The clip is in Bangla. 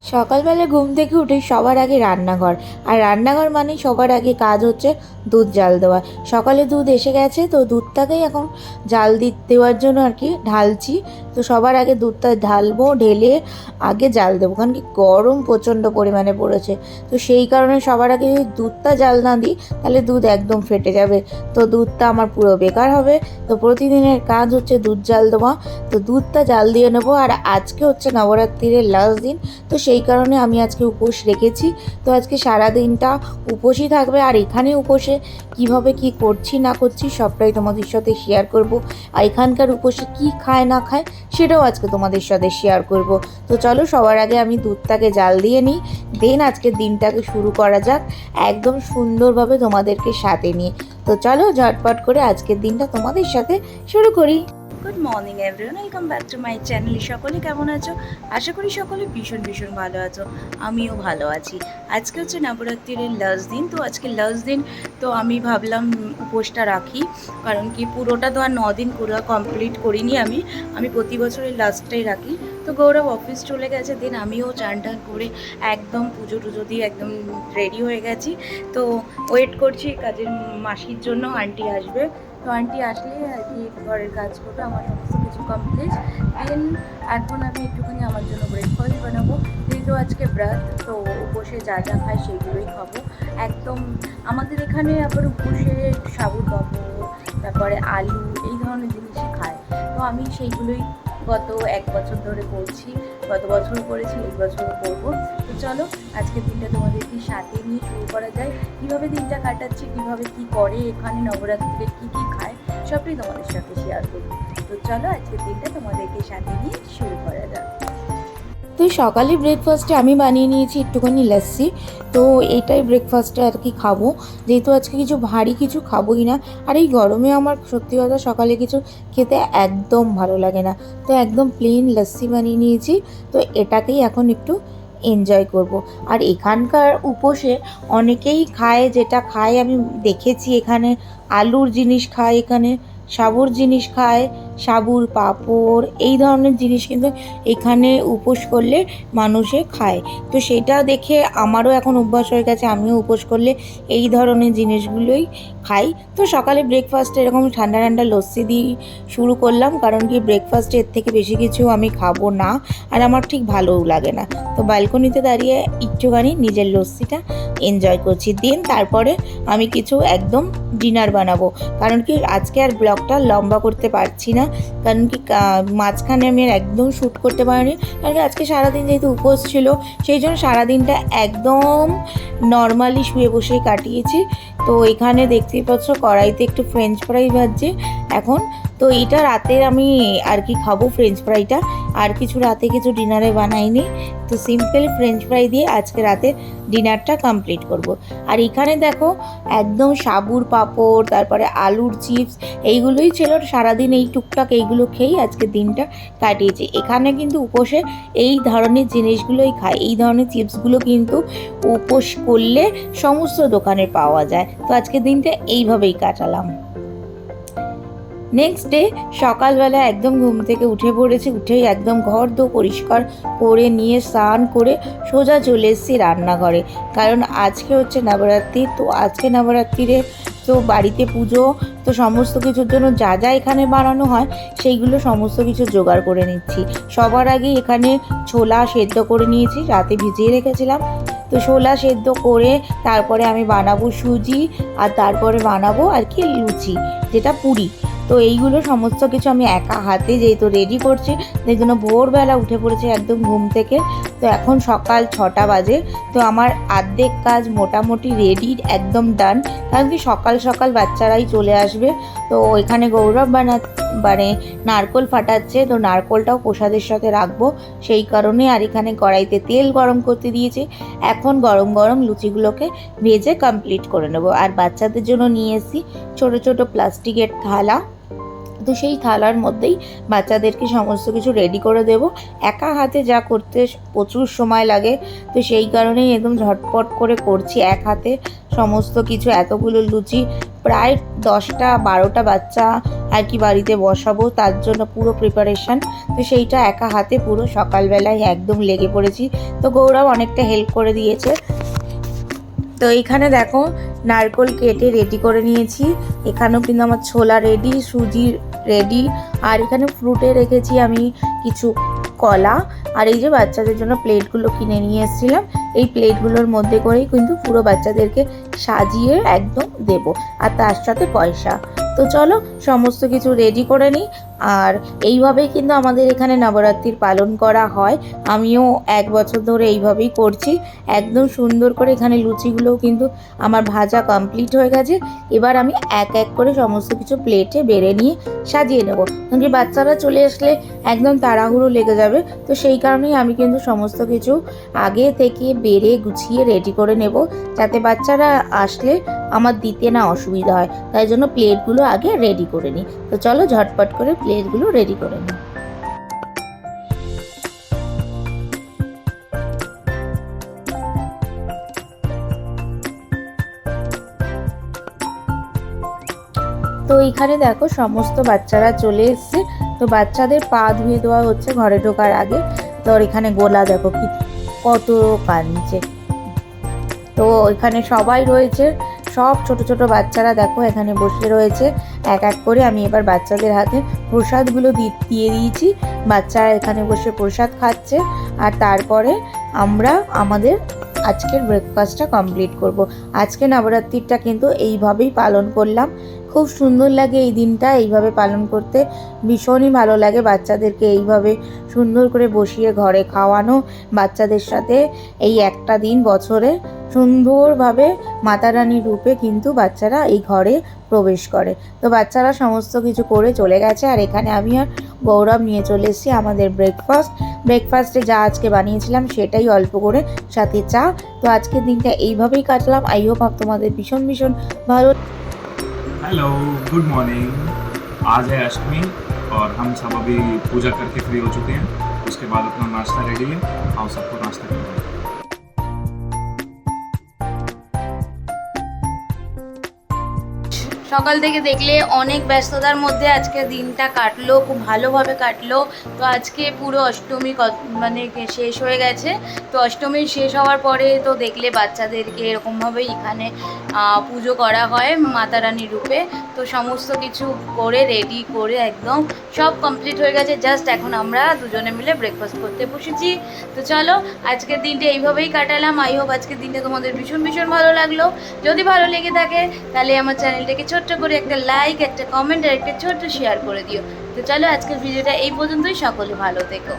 সকালবেলা ঘুম থেকে উঠে সবার আগে রান্নাঘর। আর রান্নাঘর মানে সবার আগে কাজ হচ্ছে দুধ জাল দেওয়া। সকালে দুধ এসে গেছে, তো দুধটাকেই এখন জাল দেওয়ার জন্য আর কি ঢালছি। তো সবার আগে দুধটা ঢালবো, ঢেলে আগে জাল দেবো, কারণ কি গরম প্রচণ্ড পরিমাণে পড়েছে। তো সেই কারণে সবার আগে যদি দুধটা জাল না দিই তাহলে দুধ একদম ফেটে যাবে, তো দুধটা আমার পুরো বেকার হবে। তো প্রতিদিনের কাজ হচ্ছে দুধ জাল দেওয়া। তো দুধটা জাল দিয়ে নেবো। আর আজকে হচ্ছে নবরাত্রির লাস্ট দিন, তো সেই কারণে আমি আজকে উপোস রেখেছি। তো আজকে সারা দিনটা উপোসই থাকবে। আর এখানে উপোসে কিভাবে কি করছি না করছি সবটাই তোমাদের সাথে শেয়ার করব। আর এখানকার উপোসে কি খায় না খায় সেটাও আজকে তোমাদের সাথে শেয়ার করব। তো চলো সবার আগে আমি দুধটাকে জাল দিয়ে নিই, দেন আজকের দিনটাকে শুরু করা যাক একদম সুন্দরভাবে তোমাদেরকে সাথে নিয়ে। তো চলো ঝটপট করে আজকের দিনটা তোমাদের সাথে শুরু করি। Good morning everyone, welcome back to my channel. সকলে কেমন আছো? আশা করি সকলে ভীষণ ভীষণ ভালো আছো। আমিও ভালো আছি। আজকে হচ্ছে নবরাত্রির লাস্ট দিন, তো আজকে লাস্ট দিন, তো আমি ভাবলাম উপোসটা রাখি। কারণ কি পুরোটা তো আর 9 দিন পুরো কমপ্লিট করিনি। আমি প্রতি বছরের লাস্টটাই রাখি। তো গৌরব অফিস চলে গেছে, দেন আমিও চান টান করে একদম পুজো টুজো দিয়ে একদম রেডি হয়ে গেছি। তো ওয়েট করছি কাজের মাসির জন্য, আন্টি আসবে। তো আন্টি আসলে আর কি ঘরের কাজ করবে, আমার সমস্ত কিছু কমপ্লিট। দেন এখন আমি একটুখানি আমার জন্য ব্রেকফাস্ট বানাবো, যেহেতু আজকে ব্রাত। তো উপোসে যা যা খাই সেইগুলোই খাবো একদম। আমাদের এখানে আবার উপোসে সাবুর পাঁপড়, তারপরে আলু, এই ধরনের জিনিসই খায়। তো আমি সেইগুলোই গত 1 বছর ধরে করছি। গত বছর করেছি, এই বছরও করবো। তো চলো আজকের দিনটা তোমাদেরকে সাথে নিয়ে শুরু করা যায়। কীভাবে দিনটা কাটাচ্ছি, কীভাবে কী করে এখানে নবরাত্রিতে, কী কী খায় সবটাই তোমাদের সাথে শেয়ার করবো। তো চলো আজকের দিনটা তোমাদেরকে সাথে নিয়ে শুরু করা যাক। তো সকালে ব্রেকফাস্টে আমি বানিয়ে নিয়েছি একটুখানি লস্যি। তো এইটাই ব্রেকফাস্টে আর কি খাবো, যেহেতু আজকে কিছু ভারী কিছু খাবোই না। আর এই গরমে আমার সত্যি কথা সকালে কিছু খেতে একদম ভালো লাগে না। তো একদম প্লেন লস্যি বানিয়ে নিয়েছি। তো এটাকেই এখন একটু এনজয় করব। আর এখানকার উপোসে অনেকেই খায়, যেটা খায় আমি দেখেছি, এখানে আলুর জিনিস খায়, এখানে সাবুর জিনিস খায়, সাবুর পাঁপড়, এই ধরনের জিনিস কিন্তু এখানে উপোস করলে মানুষে খায়। তো সেটা দেখে আমারও এখন অভ্যাস হয়ে গেছে, আমিও উপোস করলে এই ধরনের জিনিসগুলোই খাই। তো সকালে ব্রেকফাস্টে এরকম ঠান্ডা ঠান্ডা লস্যি দিয়ে শুরু করলাম, কারণ কি ব্রেকফাস্টে এর থেকে বেশি কিছু আমি খাবো না, আর আমার ঠিক ভালোও লাগে না। তো ব্যালকনিতে দাঁড়িয়ে একটুখানি নিজের লস্যিটা এনজয় করছি। দেন তারপরে আমি কিছু একদম ডিনার বানাবো, কারণ কি আজকে আর ব্লগটা লম্বা করতে পারছি না। কারণ কি মাঝখানে আমি আর একদম শ্যুট করতে পারিনি, কারণ কি আজকে সারাদিন যেহেতু উপোস ছিল, সেই জন্য সারাদিনটা একদম নর্মালি শুয়ে বসেই কাটিয়েছি। তো এখানে দেখতেই পাচ্ছ কড়াইতে একটু ফ্রেঞ্চ ফ্রাই ভাজছে এখন। তো এটা রাতে আমি আর কি খাবো ফ্রেঞ্চ ফ্রাইটা, আর কিছু রাতে কিছু ডিনারে বানাইনি। তো সিম্পল ফ্রেঞ্চ ফ্রাই দিয়ে আজকে রাতে ডিনারটা কমপ্লিট করব। আর এখানে দেখো একদম সাবুর পাঁপড়, তারপরে আলুর চিপস, এইগুলোই ছিল সারাদিন। এই টুকটাক এইগুলো খেয়েই আজকে দিনটা কাটিয়েছি। এখানে কিন্তু উপোসে এই ধরনের জিনিসগুলোই খায়, এই ধরনের চিপসগুলো কিন্তু উপোস করলে সমস্ত দোকানে পাওয়া যায়। তো আজকে দিনটা এইভাবেই কাটালাম। নেক্সট ডে সকালবেলা একদম ঘুম থেকে উঠে পড়েছি, উঠেই একদম ঘর দো পরিষ্কার করে নিয়ে স্নান করে সোজা চলে এসেছি রান্নাঘরে। কারণ আজকে হচ্ছে নবরাত্রি। তো আজকে নবরাত্রিরে তো বাড়িতে পুজো, তো সমস্ত কিছুর জন্য যা যা এখানে বানানো হয় সেইগুলো সমস্ত কিছু জোগাড় করে নিচ্ছি। সবার আগে এখানে ছোলা সেদ্ধ করে নিয়েছি, রাতে ভিজিয়ে রেখেছিলাম। তো ছোলা সেদ্ধ করে তারপরে আমি বানাবো সুজি, আর তারপরে বানাবো আর কি লুচি, যেটা পুরি। তো এইগুলো সমস্ত কিছু আমি একা হাতে যেহেতু রেডি করছি, সেই জন্য ভোরবেলা উঠে পড়েছি একদম ঘুম থেকে। তো এখন সকাল 6টা বাজে। তো আমার অর্ধেক কাজ মোটামুটি রেডি, একদম ডান। কারণ কি সকাল সকাল বাচ্চারাই চলে আসবে। তো এখানে গৌরব মানে নারকোল ফাটাচ্ছে, তো নারকোলটাও প্রসাদের সাথে রাখবো সেই কারণে। আর এখানে কড়াইতে তেল গরম করতে দিয়েছি, এখন গরম গরম লুচিগুলোকে ভেজে কমপ্লিট করে নেবো। আর বাচ্চাদের জন্য নিয়ে এসেছি ছোটো ছোটো প্লাস্টিকের থালা, তো সেই থালার মধ্যেই বাচ্চাদেরকে সমস্ত কিছু রেডি করে দেব। একা হাতে যা করতে প্রচুর সময় লাগে, তো সেই কারণেই একদম ঝটপট করে করছি এক হাতে সমস্ত কিছু। এতগুলো লুচি, প্রায় 10টা-12টা বাচ্চা আর কি বাড়িতে বসাবো, তার জন্য পুরো প্রিপারেশান। তো সেইটা একা হাতে পুরো সকালবেলায় একদম লেগে পড়েছি। তো গৌরব অনেকটা হেল্প করে দিয়েছে। তো এইখানে দেখো নারকোল কেটে রেডি করে নিয়েছি। এখানেও কিন্তু আমার ছোলা রেডি, সুজি রেডি, আর এখানে ফ্রুটে রেখেছি আমি কিছু কলা। আর এই যে বাচ্চাদের জন্য প্লেটগুলো কিনে নিয়ে এসেছিলাম, এই প্লেটগুলোর মধ্যে করেই কিন্তু পুরো বাচ্চাদেরকে সাজিয়ে একদম দেব, আর তার সাথে পয়সা। তো চলো সমস্ত কিছু রেডি করে নিই। আর এইভাবেই কিন্তু আমাদের এখানে নবরাত্রির পালন করা হয়। আমিও 1 বছর ধরে এইভাবেই করছি। একদম সুন্দর করে এখানে লুচিগুলোও কিন্তু আমার ভাজা কমপ্লিট হয়ে গেছে। এবার আমি এক এক করে সমস্ত কিছু প্লেটে বেড়ে নিয়ে সাজিয়ে নেব, কারণ বাচ্চারা চলে আসলে একদম তাড়াহুড়ো লেগে যাবে। তো সেই কারণেই আমি কিন্তু সমস্ত কিছু আগে থেকে বেড়ে গুছিয়ে রেডি করে নেব, যাতে বাচ্চারা আসলে আমার দিতে না অসুবিধা হয়। তাই জন্য প্লেটগুলো আগে রেডি করে নিই। তো চলো ঝটপট করে প্লেটগুলো রেডি করে নিই। তো এইখানে দেখো সমস্ত বাচ্চারা চলে এসছে। তো বাচ্চাদের পা ধুয়ে দেওয়া হচ্ছে ঘরে ঢোকার আগে। তো এখানে গোলা দেখো কি কত কাঁদছে। তো এখানে সবাই রয়েছে, সব ছোট ছোট বাচ্চারা দেখো এখানে বসে রয়েছে। এক এক করে আমি এবার বাচ্চাদের হাতে প্রসাদগুলো দিয়ে দিয়েছি। বাচ্চারা এখানে বসে প্রসাদ খাচ্ছে, আর তারপরে আমরা আমাদের আজকের ব্রেকফাস্টটা কমপ্লিট করব। আজকে নবরাত্রিটা কিন্তু এইভাবেই পালন করলাম। খুব সুন্দর লাগে এই দিনটা এইভাবে পালন করতে, ভীষণই ভালো লাগে। বাচ্চাদেরকে এইভাবে সুন্দর করে বসিয়ে ঘরে খাওয়ানো, বাচ্চাদের সাথে এই একটা দিন বছরে সুন্দরভাবে মাতা রানীর রূপে কিন্তু বাচ্চারা এই ঘরে প্রবেশ করে। তো বাচ্চারা সমস্ত কিছু করে চলে গেছে, আর এখানে আমি আর গৌরব নিয়ে চলে এসেছি আমাদের ব্রেকফাস্টে যা আজকে বানিয়েছিলাম সেটাই অল্প করে, সাথে চা। তো আজকের দিনটা এইভাবেই কাটলাম। আই হোপ তোমাদের ভীষণ ভীষণ ভালো। Hello good morning. आज है अष्टमी और हम सब अभी पूजा करके फ्री हो चुके हैं। उसके बाद अपना नाश्ता रेडी है, आओ सबको नाश्ता करते हैं। সকাল থেকে দেখলে অনেক ব্যস্ততার মধ্যে আজকে দিনটা কাটলো, খুব ভালোভাবে কাটলো। তো আজকে পুরো অষ্টমী মানে শেষ হয়ে গেছে। তো অষ্টমী শেষ হওয়ার পরে তো দেখলে বাচ্চাদেরকে এরকমভাবেই এখানে পুজো করা হয় মাতা রানীর রূপে। তো সমস্ত কিছু করে রেডি করে একদম সব কমপ্লিট হয়ে গেছে। জাস্ট এখন আমরা দুজনে মিলে ব্রেকফাস্ট করতে বসেছি। তো চলো আজকের দিনটা এইভাবেই কাটালাম। আই হোপ আজকের দিনটা তোমাদের ভীষণ ভীষণ ভালো লাগলো। যদি ভালো লেগে থাকে তাহলে আমার চ্যানেলটাকে ছোট্ট করে একটা লাইক, একটা কমেন্ট আর একটা ছোট্ট শেয়ার করে দিও। তো চলো আজকের ভিডিওটা এই পর্যন্তই। সকলে ভালো থেকো।